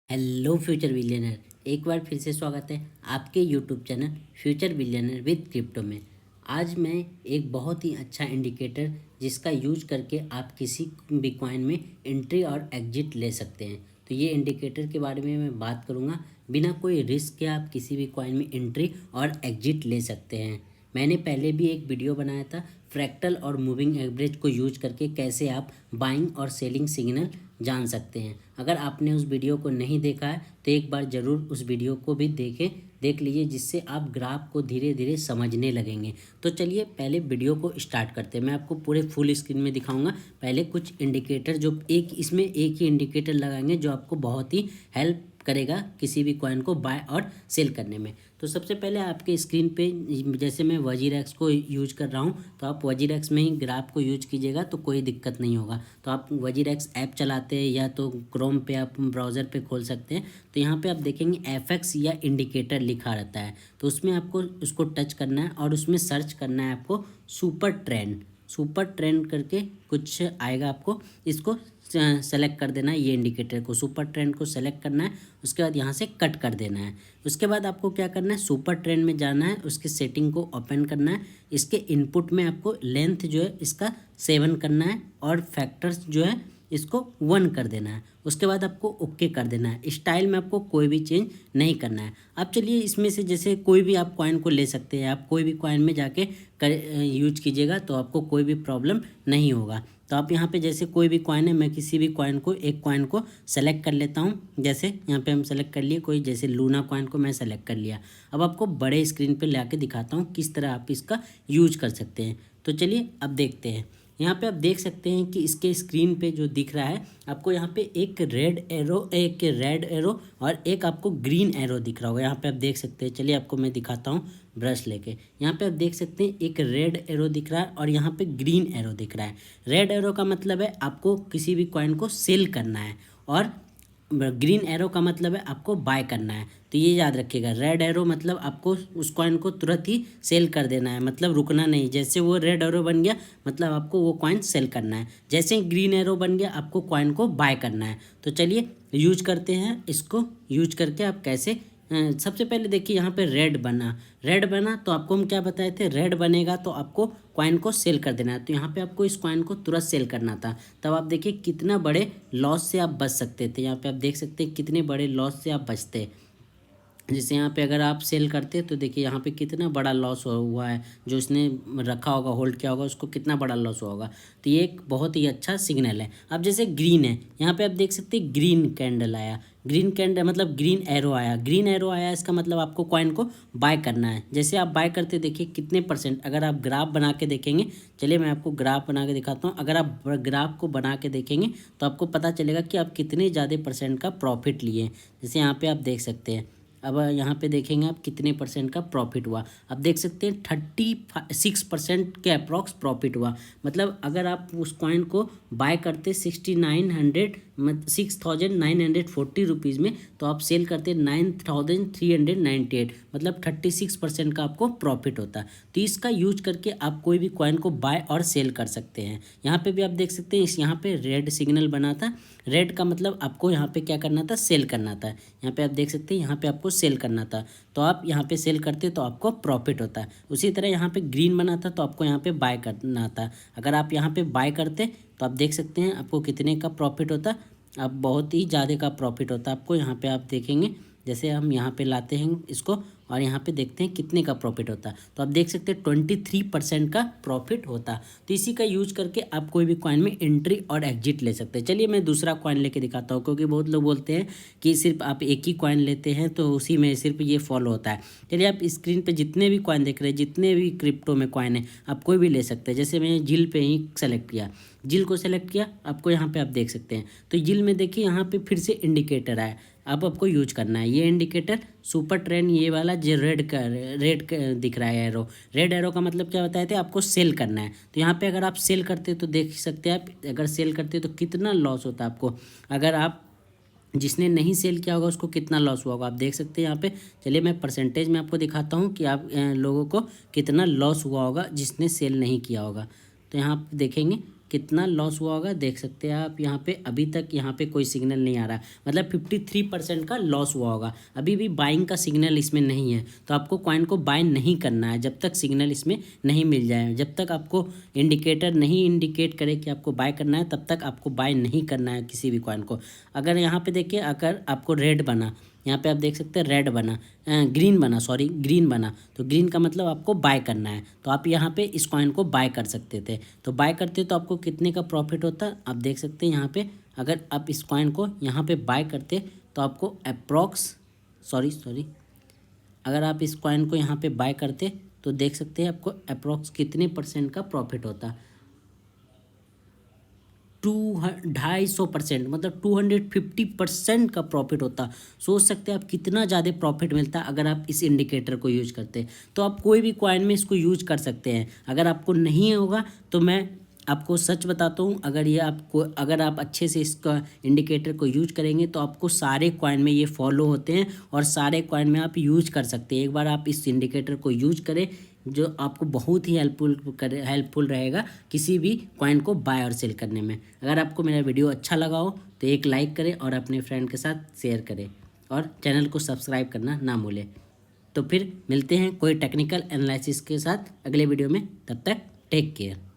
Hello future billionaire, एक बार फिर से स्वागत है आपके YouTube channel future billionaire with crypto में। आज मैं एक बहुत ही अच्छा इंडिकेटर जिसका यूज करके आप किसी भी कॉइन में एंट्री और एग्जिट ले सकते हैं, तो ये इंडिकेटर के बारे में मैं बात करूँगा। बिना कोई रिस्क के आप किसी भी कॉइन में एंट्री और एग्जिट ले सकते हैं। मैंने पहले भी एक वीडियो बनाया था फ्रैक्टल और मूविंग एवरेज को यूज करके कैसे आप बाइंग और सेलिंग सिग्नल जान सकते हैं। अगर आपने उस वीडियो को नहीं देखा है तो एक बार ज़रूर उस वीडियो को भी देख लीजिए, जिससे आप ग्राफ को धीरे धीरे समझने लगेंगे। तो चलिए पहले वीडियो को स्टार्ट करते हैं। मैं आपको पूरे फुल स्क्रीन में दिखाऊंगा। पहले कुछ इंडिकेटर जो इसमें एक ही इंडिकेटर लगाएंगे जो आपको बहुत ही हेल्प करेगा किसी भी कॉइन को बाय और सेल करने में। तो सबसे पहले आपके स्क्रीन पे जैसे मैं वजीरेक्स को यूज कर रहा हूँ, तो आप वजीरेक्स में ही ग्राफ को यूज कीजिएगा तो कोई दिक्कत नहीं होगा। तो आप वजीरेक्स ऐप चलाते हैं या तो क्रोम पे आप ब्राउज़र पे खोल सकते हैं। तो यहाँ पे आप देखेंगे एफएक्स या इंडिकेटर लिखा रहता है, तो उसमें आपको उसको टच करना है और उसमें सर्च करना है आपको सुपर ट्रेंड करके कुछ आएगा। आपको इसको सेलेक्ट कर देना है, ये इंडिकेटर को सुपर ट्रेंड को सेलेक्ट करना है। उसके बाद यहाँ से कट कर देना है। उसके बाद आपको क्या करना है, सुपर ट्रेंड में जाना है, उसकी सेटिंग को ओपन करना है। इसके इनपुट में आपको लेंथ जो है इसका 7 करना है और फैक्टर्स जो है इसको 1 कर देना है। उसके बाद आपको ओके कर देना है। स्टाइल में आपको कोई भी चेंज नहीं करना है। अब चलिए इसमें से जैसे कोई भी आप कॉइन को ले सकते हैं। आप कोई भी कॉइन में जाके यूज कीजिएगा तो आपको कोई भी प्रॉब्लम नहीं होगा। तो आप यहाँ पे जैसे कोई भी कॉइन है, मैं किसी भी कॉइन को एक कॉइन को सेलेक्ट कर लेता हूँ। जैसे यहाँ पे हम सेलेक्ट कर लिए कोई, जैसे लूना कॉइन को मैं सेलेक्ट कर लिया। अब आपको बड़े स्क्रीन पे ला के दिखाता हूँ किस तरह आप इसका यूज कर सकते हैं। तो चलिए अब देखते हैं। यहाँ पे आप देख सकते हैं कि इसके स्क्रीन पे जो दिख रहा है आपको, यहाँ पे एक रेड एरो और एक आपको ग्रीन एरो दिख रहा होगा। यहाँ पे आप देख सकते हैं। चलिए आपको मैं दिखाता हूँ ब्रश लेके। यहाँ पे आप देख सकते हैं एक रेड एरो दिख रहा है और यहाँ पे ग्रीन एरो दिख रहा है। रेड एरो का मतलब है आपको किसी भी कॉइन को सेल करना है और ग्रीन एरो का मतलब है आपको बाय करना है। तो ये याद रखिएगा, रेड एरो मतलब आपको उस कॉइन को तुरंत ही सेल कर देना है, मतलब रुकना नहीं। जैसे वो रेड एरो बन गया मतलब आपको वो कॉइन सेल करना है। जैसे ही ग्रीन एरो बन गया आपको कॉइन को बाय करना है। तो चलिए यूज करते हैं। इसको यूज करके आप कैसे सबसे पहले देखिए यहाँ पे रेड बना तो आपको हम क्या बताए थे, रेड बनेगा तो आपको कॉइन को सेल कर देना है। तो यहाँ पे आपको इस कॉइन को तुरंत सेल करना था। तब आप देखिए कितना बड़े लॉस से आप बच सकते थे। यहाँ पे आप देख सकते हैं कितने बड़े लॉस से आप बचते। जैसे यहाँ पे अगर आप सेल करते तो देखिए यहाँ पे कितना बड़ा लॉस हुआ है। जो इसने रखा होगा, होल्ड किया होगा, उसको कितना बड़ा लॉस हुआ होगा। तो ये एक बहुत ही अच्छा सिग्नल है। अब जैसे ग्रीन है, यहाँ पे आप देख सकते हैं ग्रीन कैंडल आया, ग्रीन कैंडल मतलब ग्रीन एरो आया। इसका मतलब आपको कॉइन को बाय करना है। जैसे आप बाय करते देखिए कितने परसेंट, अगर आप ग्राफ बना के देखेंगे, चलिए मैं आपको ग्राफ बना के दिखाता हूँ। अगर आप ग्राफ को बना के देखेंगे तो आपको पता चलेगा कि आप कितने ज़्यादा परसेंट का प्रॉफिट लिए हैं। जैसे यहाँ पे आप देख सकते हैं। अब यहाँ पे देखेंगे आप कितने परसेंट का प्रॉफिट हुआ। अब देख सकते हैं 36% के अप्रॉक्स प्रॉफिट हुआ। मतलब अगर आप उस कॉइन को बाय करते 6,940 रुपीज़ में, तो आप सेल करते 9,398, मतलब 36% का आपको प्रॉफिट होता। तो इसका यूज करके आप कोई भी कॉइन को बाय और सेल कर सकते हैं। यहाँ पे भी आप देख सकते हैं यहाँ पे रेड सिग्नल बना था। रेड का मतलब आपको यहाँ पे क्या करना था, सेल करना था। यहाँ पे आप देख सकते हैं यहाँ पे आपको सेल करना था, तो आप यहाँ पे सेल करते तो आपको प्रॉफिट होता। उसी तरह यहाँ पे ग्रीन बना था तो आपको यहाँ पे बाय करना था। अगर आप यहाँ पे बाय करते तो आप देख सकते हैं आपको कितने का प्रॉफिट होता। अब बहुत ही ज़्यादा का प्रॉफिट होता आपको। यहाँ पे आप देखेंगे जैसे हम यहाँ पे लाते हैं इसको और यहाँ पे देखते हैं कितने का प्रॉफिट होता। तो आप देख सकते हैं 23% का प्रॉफिट होता। तो इसी का यूज करके आप कोई भी कॉइन में एंट्री और एग्जिट ले सकते हैं। चलिए मैं दूसरा कॉइन लेके दिखाता हूँ, क्योंकि बहुत लोग बोलते हैं कि सिर्फ आप एक ही कॉइन लेते हैं तो उसी में सिर्फ ये फॉलो होता है। चलिए आप स्क्रीन पर जितने भी कॉइन देख रहे हैं, जितने भी क्रिप्टो में कॉइन है, आप कोई भी ले सकते हैं। जैसे मैंने जिल पे ही सेलेक्ट किया, जिल को सेलेक्ट किया, आपको यहाँ पे आप देख सकते हैं। तो जिल में देखिए यहाँ पे फिर से इंडिकेटर आया। अब आपको यूज करना है ये इंडिकेटर सुपर ट्रेंड, ये वाला जो रेड का दिख रहा है एरो। रेड एरो का मतलब क्या बताए थे, आपको सेल करना है। तो यहाँ पे अगर आप सेल करते तो देख सकते हैं आप, अगर सेल करते तो कितना लॉस होता आपको। अगर आप जिसने नहीं सेल किया होगा उसको कितना लॉस हुआ होगा आप देख सकते हैं यहाँ पे। चलिए मैं परसेंटेज में आपको दिखाता हूँ कि आप लोगों को कितना लॉस हुआ होगा जिसने सेल नहीं किया होगा। तो यहाँ आप देखेंगे कितना लॉस हुआ होगा देख सकते हैं आप यहाँ पे। अभी तक यहाँ पे कोई सिग्नल नहीं आ रहा, मतलब 53% का लॉस हुआ होगा। अभी भी बाइंग का सिग्नल इसमें नहीं है, तो आपको कॉइन को बाय नहीं करना है जब तक सिग्नल इसमें नहीं मिल जाए। जब तक आपको इंडिकेटर नहीं इंडिकेट करे कि आपको बाय करना है, तब तक आपको बाय नहीं करना है किसी भी कॉइन को। अगर यहाँ पे देखिए, अगर आपको रेड बना, यहाँ पे आप देख सकते हैं रेड बना, ग्रीन बना, सॉरी ग्रीन बना, तो ग्रीन का मतलब आपको बाय करना है। तो आप यहाँ पे इस कॉइन को बाय कर सकते थे। तो बाय करते तो आपको कितने का प्रॉफिट होता, आप देख सकते हैं यहाँ पे। अगर आप इस कॉइन को यहाँ पे बाय करते तो आपको अप्रॉक्स सॉरी अगर आप इस कॉइन को यहाँ पे बाय करते तो देख सकते हैं आपको अप्रॉक्स कितने % का प्रॉफिट होता। 250%, मतलब 250% का प्रॉफिट होता। सोच सकते हैं आप कितना ज़्यादा प्रॉफिट मिलता अगर आप इस इंडिकेटर को यूज करते। तो आप कोई भी कॉइन में इसको यूज कर सकते हैं। अगर आपको नहीं होगा तो मैं आपको सच बताता हूँ, अगर आप अच्छे से इसका इंडिकेटर को यूज करेंगे तो आपको सारे कॉइन में ये फॉलो होते हैं और सारे कॉइन में आप यूज कर सकते हैं। एक बार आप इस इंडिकेटर को यूज करें, जो आपको बहुत ही हेल्पफुल रहेगा किसी भी कॉइन को बाय और सेल करने में। अगर आपको मेरा वीडियो अच्छा लगा हो तो एक लाइक करें और अपने फ्रेंड के साथ शेयर करें और चैनल को सब्सक्राइब करना ना भूलें। तो फिर मिलते हैं कोई टेक्निकल एनालिसिस के साथ अगले वीडियो में। तब तक टेक केयर।